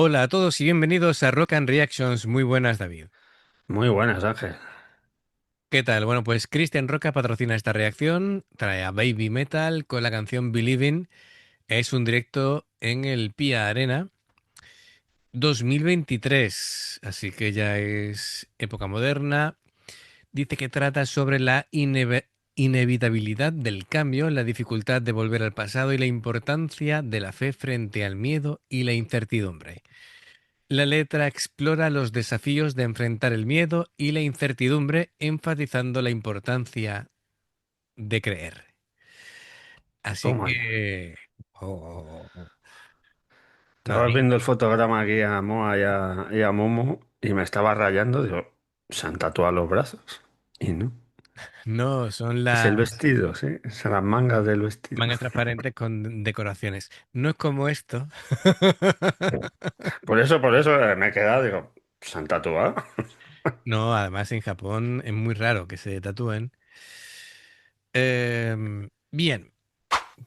Hola a todos y bienvenidos a Rock and Reactions. Muy buenas, David. Muy buenas, Ángel. ¿Qué tal? Bueno, pues Cristian Roca patrocina esta reacción, trae a Baby Metal con la canción Believing. Es un directo en el Pia Arena 2023, así que ya es época moderna. Dice que trata sobre la inevitabilidad del cambio, la dificultad de volver al pasado y la importancia de la fe frente al miedo y la incertidumbre. La letra explora los desafíos de enfrentar el miedo y la incertidumbre, enfatizando la importancia de creer. Así Toma ya. que... oh, Estaba David. viendo el fotograma aquí a Moa y a Momo y me estaba rayando. Digo, se han tatuado los brazos. Y no. No, son Es el las vestido, sí. Son las mangas del vestido. mangas transparentes con decoraciones. No es como esto. Por eso me he quedado. Digo, se han tatuado. No, además en Japón es muy raro que se tatúen. Bien,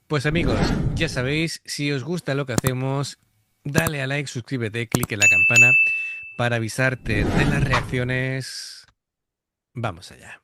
pues amigos, ya sabéis, si os gusta lo que hacemos, dale a like, suscríbete, clique en la campana para avisarte de las reacciones. Vamos allá.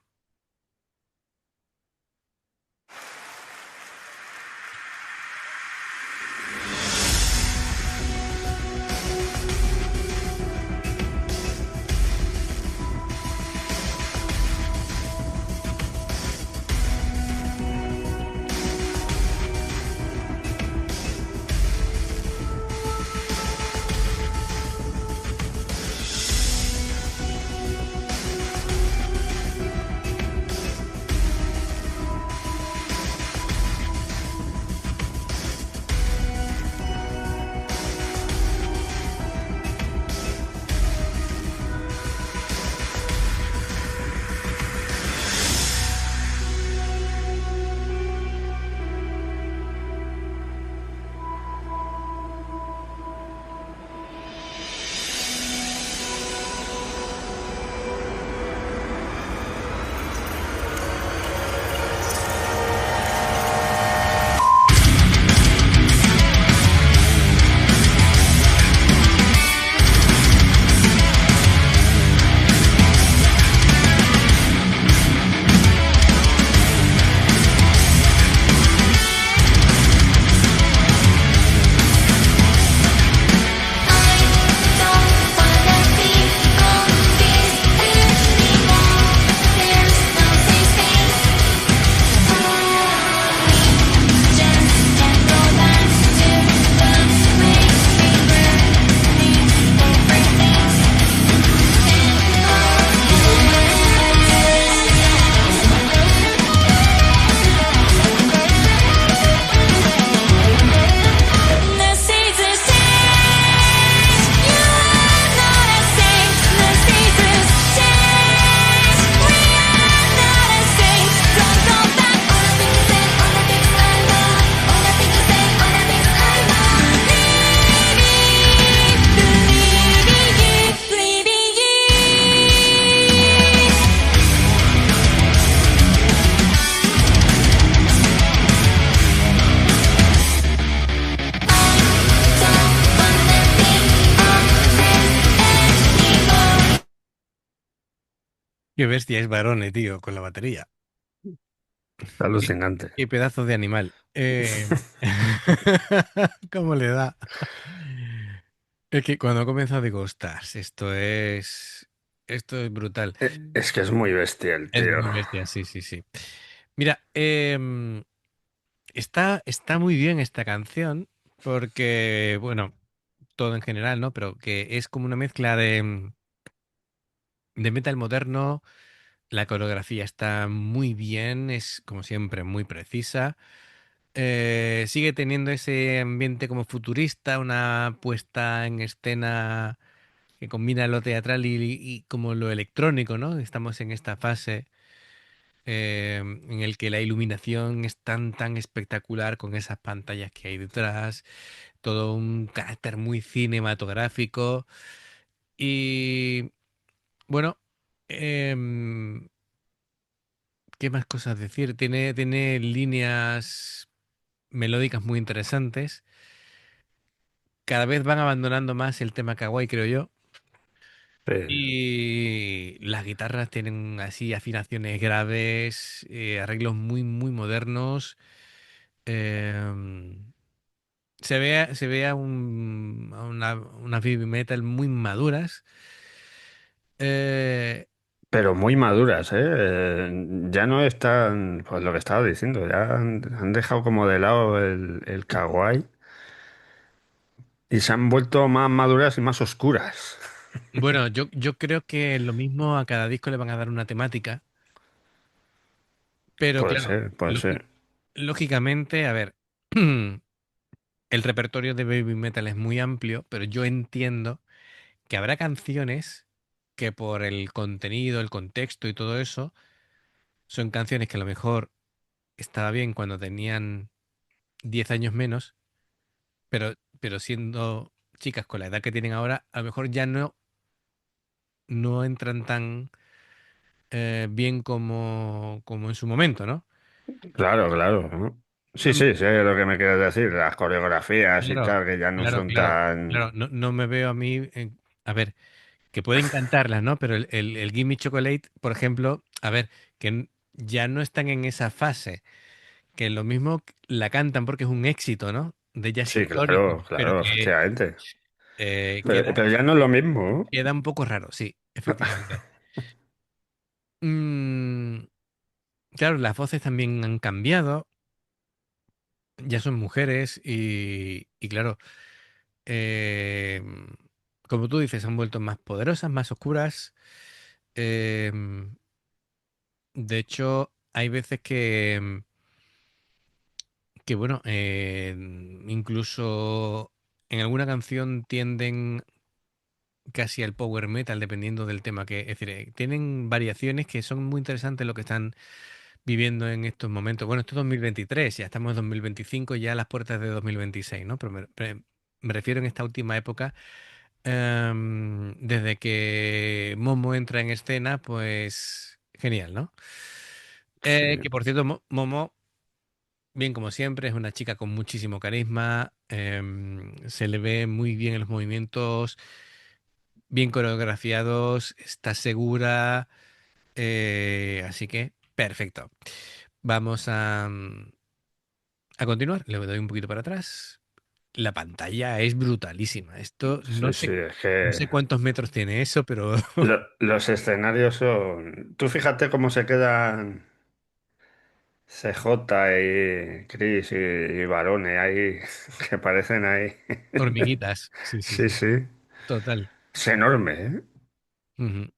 Qué bestia es Barone, tío, con la batería. Está Qué, alucinante. qué pedazo de animal. ¿Cómo le da? Es que cuando ha comenzado digo, ostras, esto es brutal. Es que es muy bestia el Es tío. muy bestia, sí, sí, sí. Mira, está muy bien esta canción porque, bueno, todo en general, ¿no? Pero que es como una mezcla de metal moderno. La coreografía está muy bien, es como siempre muy precisa. Sigue teniendo ese ambiente como futurista, una puesta en escena que combina lo teatral y como lo electrónico, ¿no? Estamos en esta fase en el que la iluminación es tan espectacular con esas pantallas que hay detrás, todo un carácter muy cinematográfico y bueno, em, ¿qué más cosas decir? Tiene líneas melódicas muy interesantes. cada vez van abandonando más el tema kawaii, creo yo. Sí. Y las guitarras tienen así afinaciones graves, arreglos muy, muy modernos. em, se ve a unas baby metal muy maduras. Eh, Pero muy maduras, ¿eh? Ya no están, pues lo que estaba diciendo, ya han dejado como de lado el kawaii y se han vuelto más maduras y más oscuras. bueno, yo creo que lo mismo a cada disco le van a dar una temática, pero Puede claro, ser, puede ser. lógicamente, a ver, el repertorio de baby metal es muy amplio, pero yo entiendo que habrá canciones que por el contenido, el contexto y todo eso, son canciones que a lo mejor estaba bien cuando tenían 10 años menos, pero siendo chicas con la edad que tienen ahora, a lo mejor ya no entran tan bien como en su momento, ¿no? Claro, claro, ¿no? Sí, No, sí, sé lo que me quieres decir, las coreografías y claro, tal, que ya no claro, son claro, tan... claro. No me veo a mí, a ver, que pueden cantarlas, ¿no? Pero el Gimme Chocolate, por ejemplo, a ver, ya no están en esa fase, que lo mismo la cantan porque es un éxito, ¿no? De ellas Sí, histórico, claro, pero claro, que efectivamente. queda, Pero ya no es lo mismo, ¿no? queda un poco raro, sí, efectivamente. Mm, claro, las voces también han cambiado, ya son mujeres y claro, eh, como tú dices, han vuelto más poderosas, más oscuras. eh, de hecho, hay veces que bueno, incluso en alguna canción tienden casi al power metal, dependiendo del tema que, es decir, tienen variaciones que son muy interesantes lo que están viviendo en estos momentos. Bueno, esto es 2023, ya estamos en 2025, ya a las puertas de 2026, ¿no? Pero me refiero en esta última época, desde que Momo entra en escena, pues genial, ¿no? Sí, Que por cierto, Momo, bien como siempre, es una chica con muchísimo carisma, se le ve muy bien en los movimientos, bien coreografiados, está segura, así que perfecto. Vamos a continuar, le doy un poquito para atrás. La pantalla es brutalísima. Esto no sí, sí, sé, es no que sé cuántos metros tiene eso, pero los escenarios son... Tú fíjate cómo se quedan CJ y Chris y Barone ahí, que parecen ahí. hormiguitas. Sí, sí, Sí, sí. sí. Total. Es enorme, ¿eh? Ujú.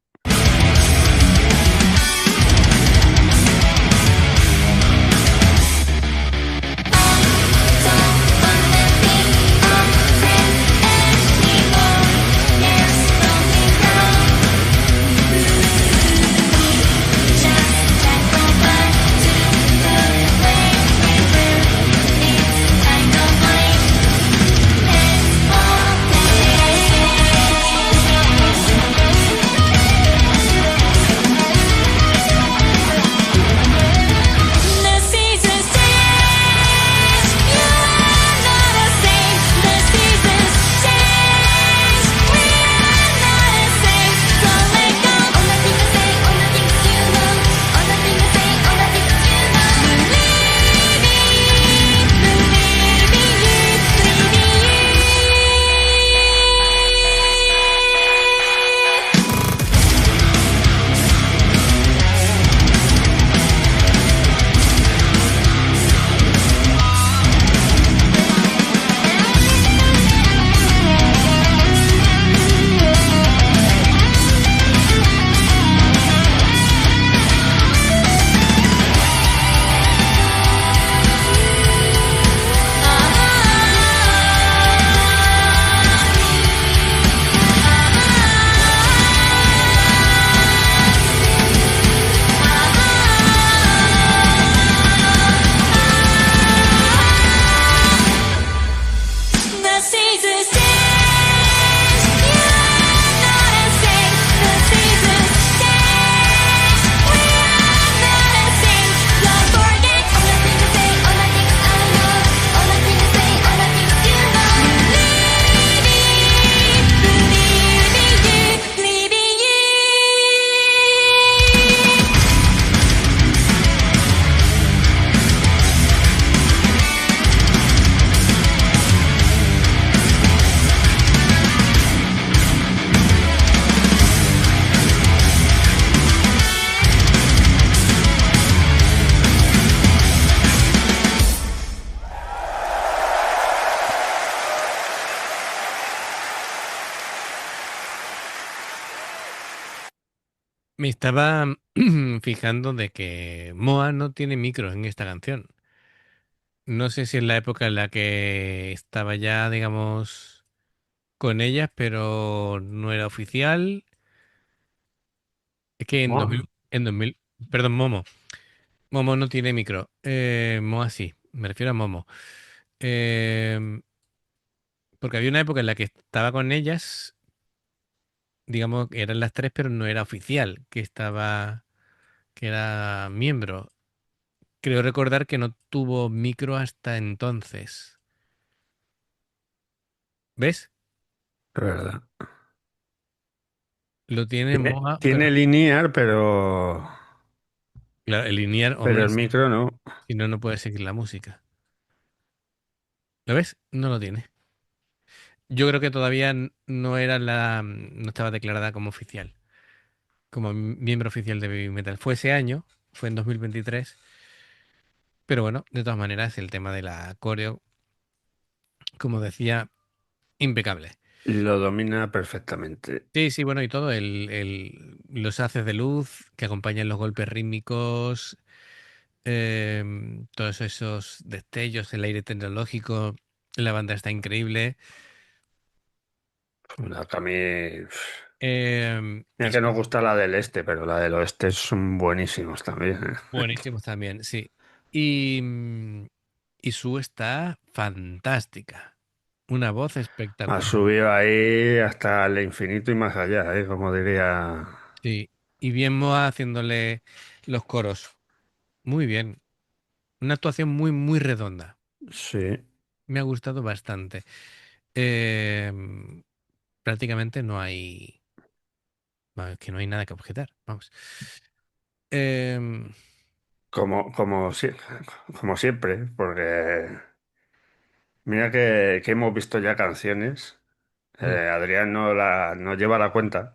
Me estaba fijando de que Moa no tiene micro en esta canción. No sé si es la época en la que estaba ya, digamos, con ellas, pero no era oficial. Es que Buah, en 2000, perdón, Momo. Momo no tiene micro. Moa sí, me refiero a Momo. Eh, Porque había una época en la que estaba con ellas, digamos, que eran las tres, pero no era oficial, que era miembro. Creo recordar que no tuvo micro hasta entonces. ¿Ves? de verdad. Lo tiene Tiene, Moa, tiene pero linear, pero, claro, el lineal, pero hombre, el micro no. si no, no puede seguir la música. ¿Lo ves? No lo tiene. Yo creo que todavía no era no estaba declarada como oficial, como miembro oficial de Baby Metal. Fue ese año, fue en 2023, pero bueno, de todas maneras, el tema de la coreo, como decía, impecable. Lo domina perfectamente. Sí, sí, bueno, y todo, los haces de luz que acompañan los golpes rítmicos, todos esos destellos, el aire tecnológico, la banda está increíble. La que a mí, mira Y que nos son gusta la del este, pero la del oeste son buenísimos también, ¿eh? buenísimos también, sí. Y, y Su está fantástica. Una voz Ha espectacular. subido ahí hasta el infinito y más allá, ¿eh? Como diría. Sí. Y bien Moa haciéndole los coros. Muy bien. Una actuación muy, muy redonda. Sí, Me ha gustado bastante. Eh, Prácticamente no hay, vamos, que no hay nada que objetar. Vamos. Eh, como siempre, porque mira que hemos visto ya canciones. mm, Adrián no lleva la cuenta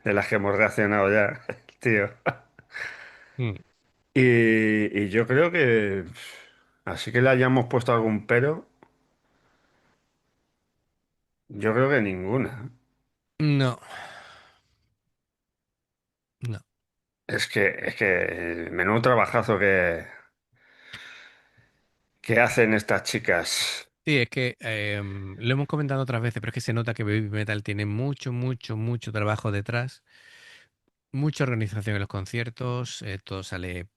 de las que hemos reaccionado ya, tío. mm. Y yo creo que así que le hayamos puesto algún pero, yo creo que ninguna. No, no. Es que menudo trabajazo que hacen estas chicas. Sí, es que lo hemos comentado otras veces, pero es que se nota que Baby Metal tiene mucho, mucho, mucho trabajo detrás, mucha organización en los conciertos, todo sale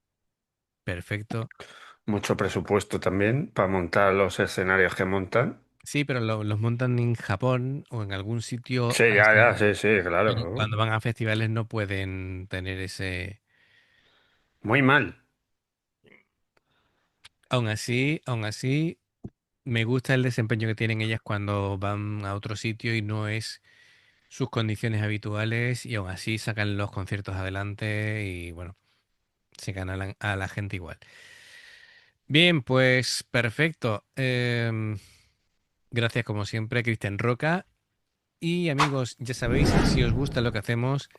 perfecto. Mucho presupuesto también para montar los escenarios que montan. Sí, pero los montan en Japón o en algún sitio Sí, ya, ya, asiático. sí, sí, Y claro. cuando van a festivales no pueden tener ese... Muy mal. Aún así, me gusta el desempeño que tienen ellas cuando van a otro sitio y no es sus condiciones habituales y aún así sacan los conciertos adelante y bueno, se ganan a la gente igual. Bien, pues perfecto. Gracias como siempre, Cristian Roca. Y amigos, ya sabéis, si os gusta lo que hacemos,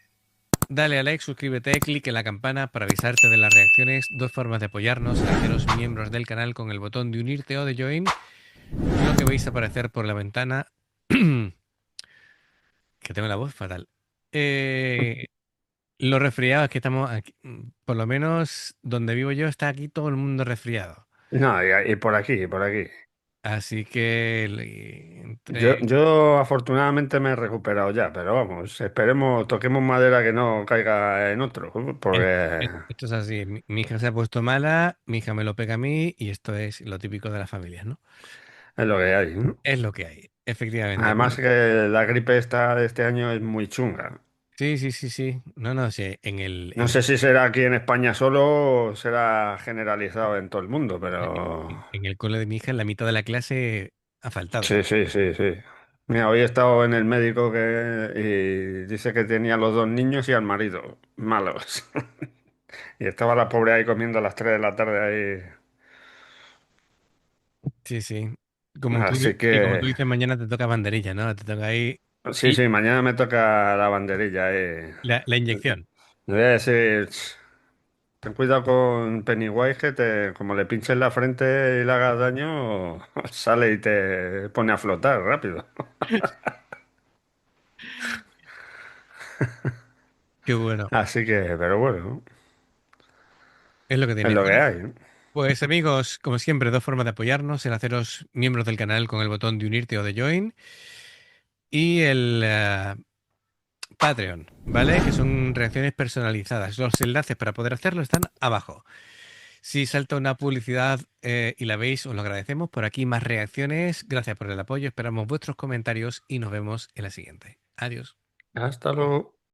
dale a like, suscríbete, clic en la campana para avisarte de las reacciones. Dos formas de apoyarnos, haceros miembros del canal con el botón de unirte o de join. Lo que veis aparecer por la ventana, que tengo la voz fatal. Eh, Lo resfriado es que estamos aquí, por lo menos donde vivo yo está aquí todo el mundo resfriado. No, y por aquí, y por aquí. Así que entre... Yo afortunadamente me he recuperado ya, pero vamos, esperemos, toquemos madera que no caiga en otro, porque Esto es así, mi hija se ha puesto mala, mi hija me lo pega a mí y esto es lo típico de las familias, ¿no? es lo que hay, ¿no? Es lo que hay, efectivamente. Además Bueno, que la gripe esta de este año es muy chunga. sí, sí, sí, sí. No, no, sí, No sé si será aquí en España solo o será generalizado en todo el mundo, pero en el cole de mi hija, la mitad de la clase ha faltado. sí, sí, sí, sí. Mira, hoy he estado en el médico y dice que tenía los dos niños y al marido malos. Y estaba la pobre ahí comiendo a las 3 de la tarde ahí. Sí, sí. Así Y como tú que dices, mañana te toca banderilla, ¿no? Te toca ahí sí, y sí, mañana me toca la banderilla. la inyección. Le voy a decir, ten cuidado con Pennywise, que como le pinches la frente y le hagas daño, sale y te pone a flotar rápido. Qué bueno. Así que, pero bueno, Es lo que es tiene. lo que Bueno, hay, ¿no? pues amigos, como siempre, dos formas de apoyarnos, el haceros miembros del canal con el botón de unirte o de join y el Patreon, ¿vale? Que son reacciones personalizadas. Los enlaces para poder hacerlo están abajo. Si salta una publicidad y la veis, os lo agradecemos. Por aquí más reacciones. Gracias por el apoyo. Esperamos vuestros comentarios y nos vemos en la siguiente. Adiós. Hasta luego.